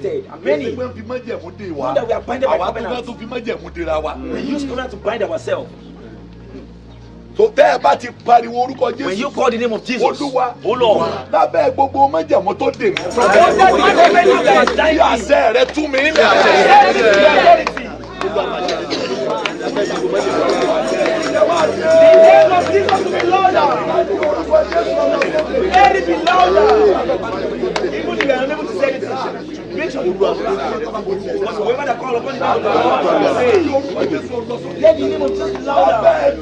afflicted, and many know that we are binded by covenant. We use covenant to bind ourselves. So there, but when you call the name of Jesus, oh Lord, let it be louder. Even if you are unable to say it, make sure you go. Because whoever that call upon the name of the Lord, let the name of Jesus louder.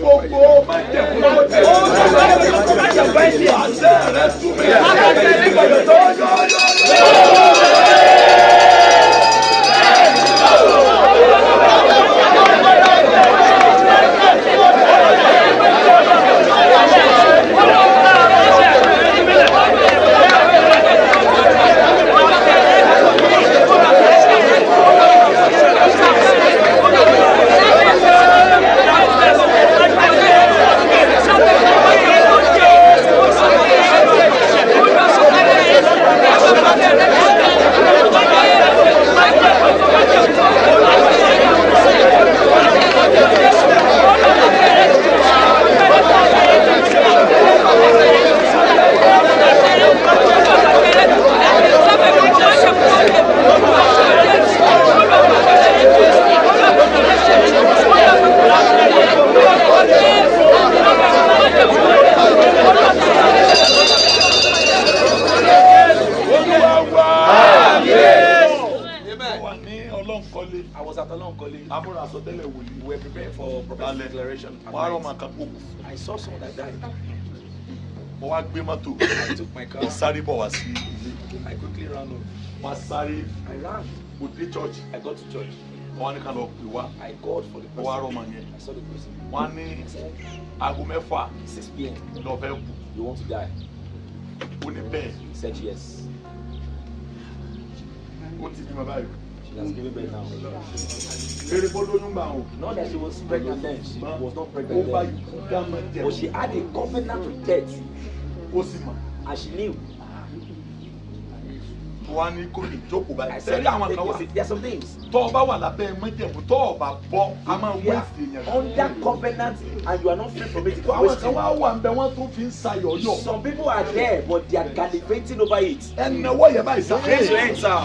I was at Woli. We were preparing for Prophetic Declaration. I saw someone that died. I took my car. I quickly ran home. I ran. I got to church. I called for the person. I saw the person. 6 p.m. You want to die? He said yes. She has given birth now. Not that she was pregnant then. She was not pregnant then. But she had a covenant with death. And she knew. I said, there are some things. We are under covenant and you are not free from it. Some people are there, but they are gallivanting over it. Raise your hands, sir.